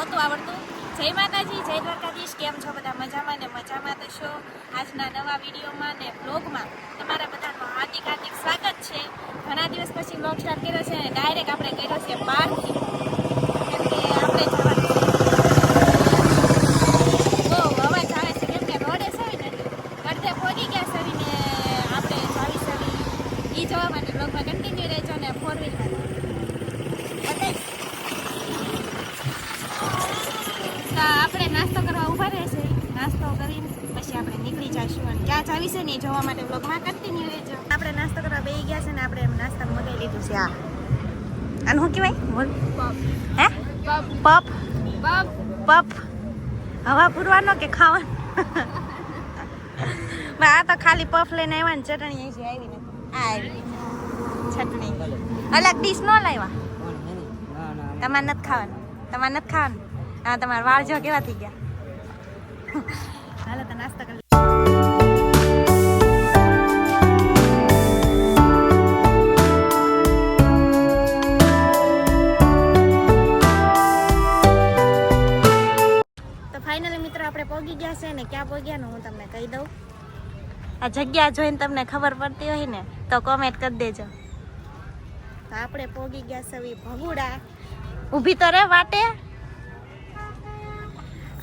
નહોતું આવડતું. જય માતાજી, જય દ્વારકાધીશ. કેમ છો બધા? મજામાં ને મજામાં તો છો. આજના નવા વિડીયોમાં ને બ્લોગમાં તમારા બધાનું હાર્દિક હાર્દિક સ્વાગત છે. ઘણા દિવસ પછી બ્લોગ સ્ટાર્ટ કર્યો છે અને ડાયરેક્ટ આપણે કર્યો છે બહારથી, કેમ કે આપણે જવાનું બહુ અવાજ આવે છે, કેમ કે રોડે સવી ને અડધે પહોંચી ગયા સવીને આપણે જાવી સવી એ જવા માટે બ્લોગમાં કન્ટિન્યુ રહેજો ને 4 વ્હીલમાં આપણે નાસ્તો કરવા ઊભા રહેશે. નાસ્તો કરીને પછી આપણે નીકળી જઈશું અને ક્યાં જાવી છે ને એ જોવા માટે બ્લોગમાં કન્ટિન્યુ રહેજો. આપણે નાસ્તો કરવા બેસી ગયા છે ને આપણે નાસ્તા મગાવી લીધું છે. આ અને શું કહેવાય? હે પપ પપ હવા પૂરવાનો કે ખાવાનો? આ તો ખાલી પફ લઈને આવ્યા ને ચટણી આવી આવી નથી. આ આવી ચટણી અલગ ડીશ ન લાવ્યા. તમારે નથી ખાવાનું? તમારે નથી ખાવાનું? હા, તમારા વાળ જો કેવા થઈ ગયા. હાલો તો નાસ્તો કરી. તો ફાઇનલી મિત્રો આપણે પહોંચી ગયા છે ને ક્યાં પહોંચ્યા હું તમને કહી દઉં. આ જગ્યા જોઈને તમને ખબર પડતી હોય ને તો કોમેન્ટ કરી દેજો. તો આપણે પહોંચી ગયા છે ભગુડા. ઊભી તો રે વાટે.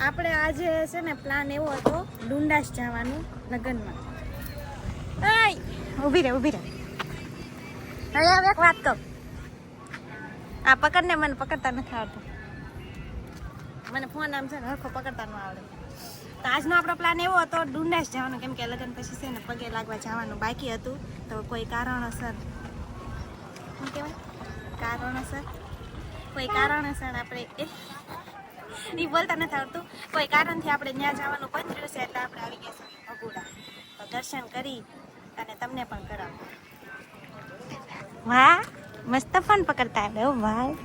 આપણે આજે છે ને પ્લાન એવો હતો ડુંડાસ જવાનું લગ્નમાં. ઊભી રહે ઊભી રહે. હવે એક વાત કહું. આ પકડને, મને પકડતા નથી આવડતું. મને ફોન આમ છે ને હરખો પકડતા ન આવડે. તો આજનો આપણો પ્લાન એવો હતો ડુંડાસ જવાનો, કેમ કે લગ્ન પછી છે ને પગે લાગવા જવાનું બાકી હતું. તો કોઈ કારણોસર શું કહેવાય કોઈ કારણોસર આપણે એ બોલતા નથી આવડતું. કોઈ કારણથી આપણે ત્યાં જવાનું બંધ રહ્યું છે એટલે આપણે આવી ગયા છીએ ભગુડા. તો દર્શન કરી અને તમને પણ કરાવો. વાહ, મસ્ત ફોન પકડતા આવડે હો ભાઈ.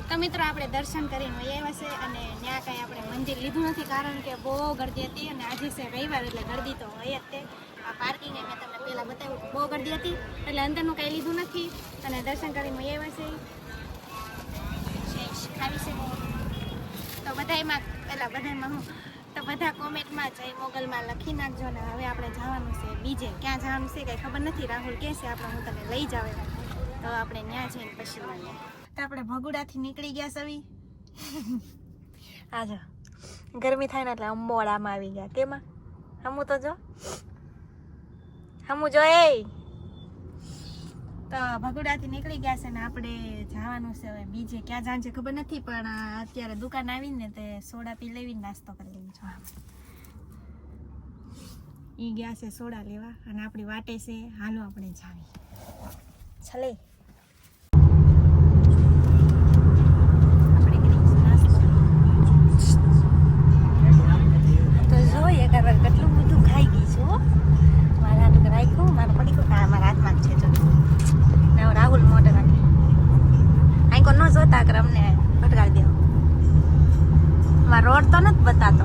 તો મિત્રો આપણે દર્શન કરીને આવ્યા છે અને ત્યાં કાંઈ આપણે મંદિર લીધું નથી, કારણ કે બહુ ગરદી હતી અને આજે છે રવિવાર એટલે ગરદી તો હોય જ તે. આ પાર્કિંગ મેં તમને પહેલાં બતાવ્યું, બહુ ગરદી હતી એટલે અંદરનું કાંઈ લીધું નથી અને દર્શન કરીને આવ્યા છે. ખાવી છે તો બધામાં હું તો બધા કોમેન્ટમાં જય મોગલમાં લખી નાખજો ને. હવે આપણે જવાનું છે બીજે. ક્યાં જવાનું છે કંઈ ખબર નથી. રાહુલ કહે છે આપણે હું તને લઈ જાવ, તો આપણે ત્યાં જઈને પછી મળીએ. તો આપણે ભગુડાથી નીકળી ગયા સવી. આજો ગરમી થાય ને એટલે અંબોળામાં આવી ગયા. કેમાં હમું તો જો હમું જો એ. તો ભગુડાથી નીકળી ગયા છે ને આપણે જવાનું છે હવે બીજે. ક્યાં જવાનું છે ખબર નથી, પણ અત્યારે દુકાન આવીને તે સોડા પી લેવીને નાસ્તો કરી લેવી છો. ઈ ગયા છે સોડા લેવા અને આપણી વાટે છે. હાલો આપણે જાવી છલે. કેટલું બધું ખાઈ ગઈ છું. મારા હાથ રાખ્યું, મારે પડી ગયું. મારા હાથમાં જ છે જો. રાહુલ મોઢે રાખી આંકો ન જોતા કે અમને ભટકાડી દેવો. મારો રોડ તો નથી બતાતો.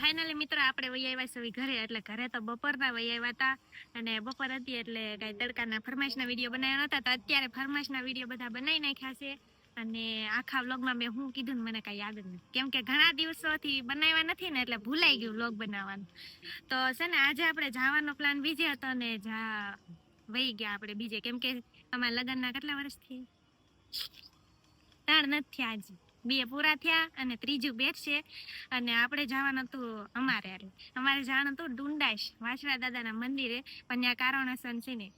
ફાઇનલી મિત્રો આપણે વહી આવ્યા છે ઘરે. એટલે ઘરે તો બપોરના વહી આવ્યા હતા અને બપોર હતી એટલે કઈ તડકાના ફરમાઈશના વિડીયો બનાવ્યા નહોતા. તો અત્યારે ફરમાઈશના વિડીયો બધા બનાવી નાખ્યા છે અને આખા વ્લોગમાં મેં શું કીધું ને મને કાંઈ યાદ જ નથી, કેમ કે ઘણા દિવસોથી બનાવ્યા નથી ને એટલે ભૂલાઈ ગયું વ્લોગ બનાવવાનું. તો છે ને આજે આપણે જવાનો પ્લાન બીજે હતો ને વહી ગયા આપણે બીજે, કેમ કે અમારા લગ્નના કેટલા વર્ષથી 3 નથી થયા, હજી 2 પૂરા થયા અને 3જું બેઠશે. અને આપણે જવાનું હતું અમારે જવાનું હતું ડુંડાસ વાછડા દાદાના મંદિરે, પણ ત્યાં કારણોસર છે ને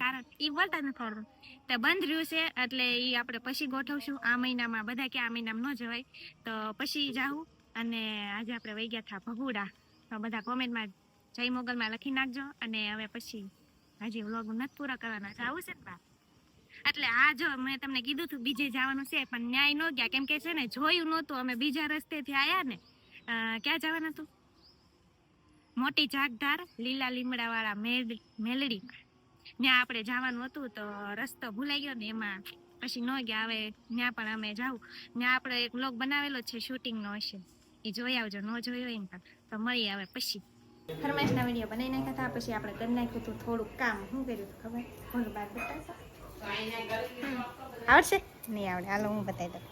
કારણ એ બોલતા નથી આવડતું તો બંધ રહ્યું છે. એટલે એ આપણે પછી ગોઠવશું આ મહિનામાં. બધા કે આ મહિનામાં ન જવાય તો પછી જાઉં. અને આજે આપણે વહી ગયા હતા ભગુડા. તો બધા કોમેન્ટમાં જય મોગલમાં લખી નાખજો. અને હવે પછી હજી વ્લોગ નથી પૂરા કરવાના, જવું છે ને. એટલે આ જો મેં તમને કીધું હતું બીજે જવાનું છે, પણ ન્યાય ન ગયા, કેમ કે છે ને જોયું નહોતું. અમે બીજા રસ્તેથી આવ્યા ને. ક્યાં જવાનું હતું? મોટી જાગધાર લીલા લીમડા વાળા મેલડી, ત્યાં આપણે જવાનું હતું. તો રસ્તો ભૂલાઈ ગયો ને એમાં પછી ન ગયા. હવે ત્યાં પણ અમે જાઉં. ત્યાં આપણે એક વ્લોગ બનાવેલો છે શૂટિંગનો હશે, એ જોઈ આવજો, ન જોઈ હોય ને તો મળી આવે પછી. ફરમાઈશના વિડીયો બનાવી નાખ્યા હતા, પછી આપણે કરી નાખ્યું હતું થોડુંક કામ. શું કર્યું હતું ખબર? ઘણું બાર બતાવશો? આવડશે? નહીં આવડે, હાલો હું બતાવી દઉં.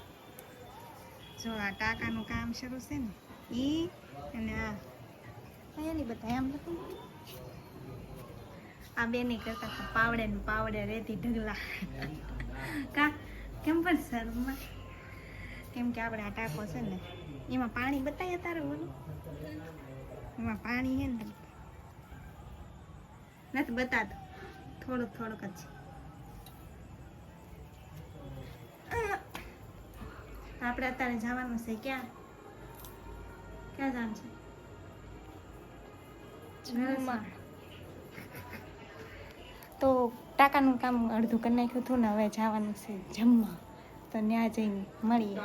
જો આ ટાંકાનું કામ શરૂ છે ને ઈ, અને આ અહીંયા નહીં બતાય, આમ નથી. આ બે નહીં કરતા હતા પાવડે ને પાવડે રેતી ઢગલા. કા કેમ પણ શર્મા? કેમ કે આપણે આ ટાંકો છે ને એમાં પાણી બતાવ્યા તારે બોલું, એમાં પાણી છે ને નથી બતાતો, થોડુંક થોડુંક જ. આપણે અત્યારે જવાનું છે ક્યાં? ક્યાં જવાનું છે? જમવા. તો ટાંકાનું કામ અડધું કરી નાખ્યું હતું ને હવે જવાનું છે જમવા, તો ત્યાં જઈને મળીએ.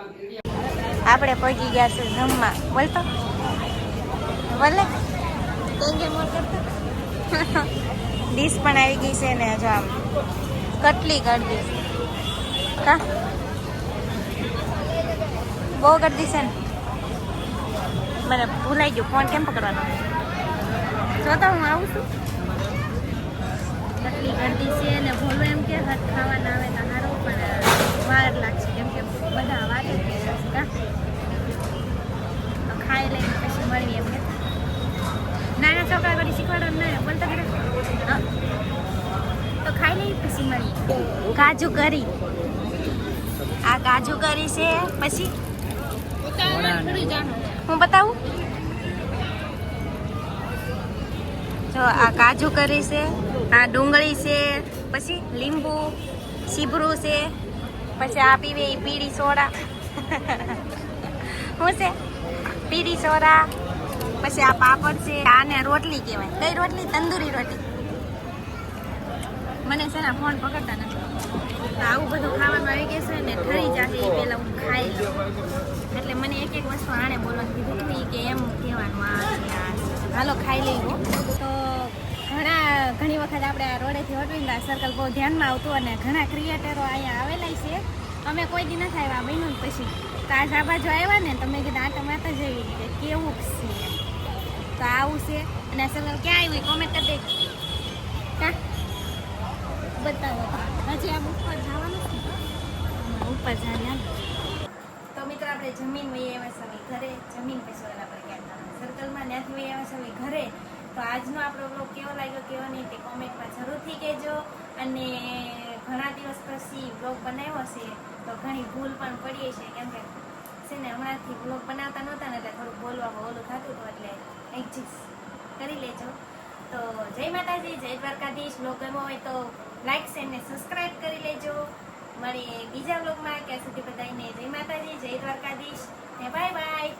આપણે પહોંચી ગયા છે જમવા. બોલતો બોલે ડીશ પણ આવી ગઈ છે ને, જો આમ કટલી કરી દઈશ. કા બહુ ગરદી છે ને, મને ભૂલાઈ ગયું ફોન કેમ પકડવાનો. જો તો હું આવું છું. કેટલી ગરદી છે ને, ભોલું એમ કે હાથ ખાવાના આવે તો સારું, પણ વાર લાગશે કેમ કે બધા વાત જ કરશે. કા તો ખાઈ લઈને પછી મળીએ એમ કે નાના છોકરા બધી શીખવાડવાનું ને બોલતા કરે. તો ખાઈ લઈએ પછી મળીએ. કાજુ કરી, આ કાજુ કરી છે. પછી હું બતાવું, જો આ કાજુ કરી છે, આ ડુંગળી છે, પછી લીંબુ સીભરું છે, પછી આ પીવે એ પીળી સોડા. શું છે? પીળી સોડા. પછી આ પાપડ છે, આને રોટલી કહેવાય. કઈ રોટલી? તંદૂરી રોટલી. મને છે ને ફોન પકડતા નથી. આવું બધું ખાવાનું આવી ગયું છે ને, ઠરી જશે એ પહેલાં હું ખાઈ લઉં. એટલે મને એક એક વસ્તુ આણે બોલવાનું કીધું હતું કે એમ કહેવાનું આ. હાલો ખાઈ લઈએ. તો ઘણી વખત આપણે આ રોડેથી હોટવીને સર્કલ બહુ ધ્યાનમાં આવતું, અને ઘણા ક્રિએટરો અહીંયા આવેલા છે. અમે કોઈ દી નથી આવ્યા મહિનો પછી, તો આજ આ બાજુ આવ્યા ને તો મેં કીધું આટા માતા જેવી રીતે કેવું છે. તો આવું છે. અને આ સર્કલ ક્યાં આવ્યું કોમેન્ટ કરી દે. કા બતાવો હજી આમ ઉપર જવાનું છે, ઉપર જાય. તો મિત્રો આપણે જમીન વહી આવ્યા સમય ઘરે, જમીન પછી ઓલા પર ગયા સર્કલમાં, ત્યાંથી વહી આવ્યા સમય ઘરે. તો આજનો આપણો બ્લોગ કેવો લાગ્યો કેવો નહીં તે કોમેન્ટમાં જરૂરથી કહેજો. અને ઘણા દિવસ પછી બ્લોગ બનાવ્યો છે તો ઘણી ભૂલ પણ પડી છે, કેમ કે છે ને હમણાંથી બ્લોગ બનાવતા નહોતા ને એટલે થોડુંક બોલવામાં ઓલું થતું હતું, એટલે એડજસ્ટ કરી લેજો. તો જય માતાજી, જય દ્વારકાધીશ. બ્લોગ ગમ્યો હોય તો લાઈક શેર ને સબસ્ક્રાઈબ કરી લેજો. મળીએ બીજા બ્લોગમાં. ત્યાં સુધી બધાને જય માતાજી, જય દ્વારકાધીશ ને બાય બાય.